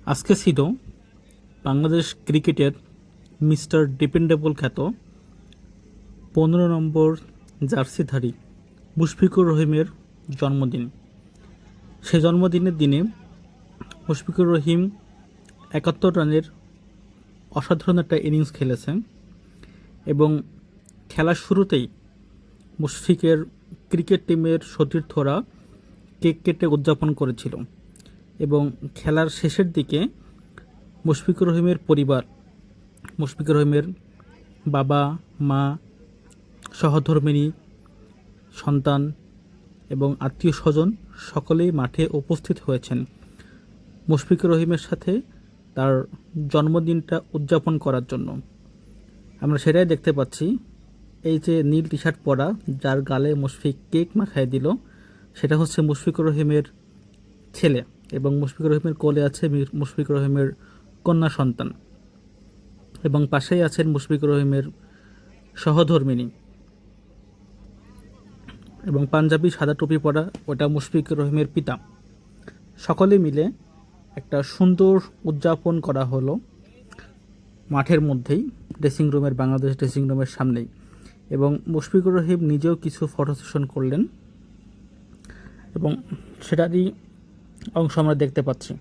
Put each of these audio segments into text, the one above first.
আজকে ছিল বাংলাদেশ ক্রিকেটের মিস্টার ডিপেন্ডেবল খ্যাত 15 নম্বর জার্সিধারী মুশফিকুর রহিমের জন্মদিন। সে জন্মদিনের দিনে মুশফিকুর রহিম 71 রানের অসাধারণ একটা ইনিংস খেলেছেন এবং খেলার শুরুতেই মুশফিকের ক্রিকেট টিমের সতীর্থরা কেক কেটে উদযাপন করেছিল এবং খেলার শেষের দিকে মুশফিকুর রহিমের পরিবার, মুশফিকুর রহিমের বাবা, মা, সহধর্মিণী, সন্তান এবং আত্মীয় স্বজন সকলেই মাঠে উপস্থিত হয়েছেন মুশফিকুর রহিমের সাথে তার জন্মদিনটা উদযাপন করার জন্য। আমরা সেটাই দেখতে পাচ্ছি। এই যে নীল টি শার্ট পরা, যার গালে মুশফিক কেক মাখায় দিল, সেটা হচ্ছে মুশফিকুর রহিমের ছেলে এবং মুশফিকুর রহিমের কোলে আছে মুশফিকুর রহিমের কন্যা সন্তান এবং পাশেই আছেন মুশফিকুর রহিমের সহধর্মিণী এবং পাঞ্জাবি সাদা টুপি পরা ওটা মুশফিকুর রহিমের পিতা। সকলে মিলে একটা সুন্দর উদযাপন করা হলো মাঠের মধ্যেই, ড্রেসিং রুমের, বাংলাদেশ ড্রেসিং রুমের সামনেই। এবং মুশফিকুর রহিম নিজেও কিছু ফটো সেশন করলেন এবং সেটারই অংশ আমরা দেখতে পাচ্ছি।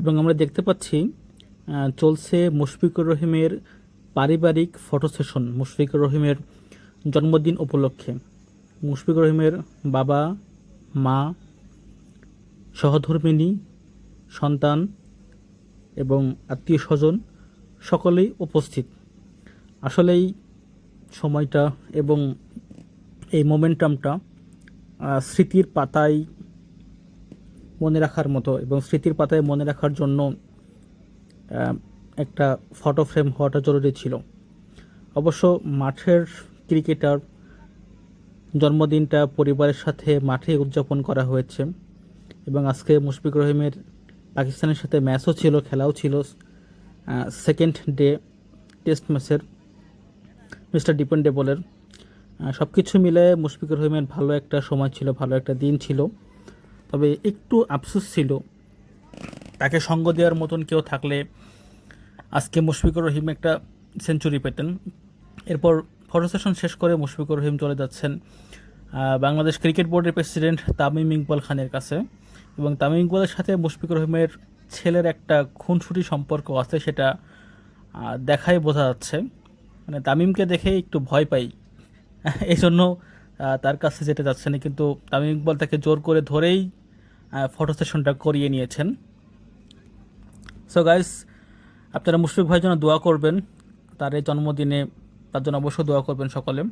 এবং আমরা দেখতে পাচ্ছি চলছে মুশফিকুর রহিমের পারিবারিক ফটো সেশন মুশফিকুর রহিমের জন্মদিন উপলক্ষে। মুশফিকুর রহিমের বাবা, মা, সহধর্মিণী, সন্তান এবং আত্মীয় স্বজন সকলেই উপস্থিত। আসলেই সময়টা এবং এই মোমেন্টামটা স্মৃতির পাতায় মনে রাখার মতো এবং স্মৃতির পাতায় মনে রাখার জন্য একটা ফটো ফ্রেম হওয়াটা জরুরি ছিল। অবশ্য মাঠের ক্রিকেটার জন্মদিনটা পরিবারের সাথে মাঠে উদযাপন করা হয়েছে এবং আজকে মুশফিকুর রহিমের পাকিস্তানের সাথে ম্যাচও ছিল, খেলাও ছিল, সেকেন্ড ডে টেস্ট ম্যাচের মিস্টার ডিপেন্ডেবলের। সব কিছু মিলে মুশফিকুর রহিমের ভালো একটা সময় ছিল, ভালো একটা দিন ছিল। তবে একটু আফসোস ছিল, তাকে সঙ্গ দেওয়ার মতন কেউ থাকলে আজকে মুশফিকুর রহিম একটা সেঞ্চুরি পেতেন। এরপর ফটো সেশন শেষ করে মুশফিকুর রহিম চলে যাচ্ছেন বাংলাদেশ ক্রিকেট বোর্ডের প্রেসিডেন্ট তামিম ইকবাল খানের কাছে এবং তামিম ইকবালের সাথে মুশফিকুর রহিমের ছেলের একটা খুনসুটি সম্পর্ক আছে, সেটা দেখাই বোঝা যাচ্ছে। মানে তামিমকে দেখে একটু ভয় পাই, এই জন্য তার কাছে যেতে যাচ্ছে না, কিন্তু তামিম ইকবাল তাকে জোর করে ধরেই ফটো সেশনটা করিয়ে নিয়েছেন। সো গাইস, আপনারা মুশফিক ভাইয়ের জন্য দোয়া করবেন, তার এই জন্মদিনে তার জন্য অবশ্যই দোয়া করবেন সকলে।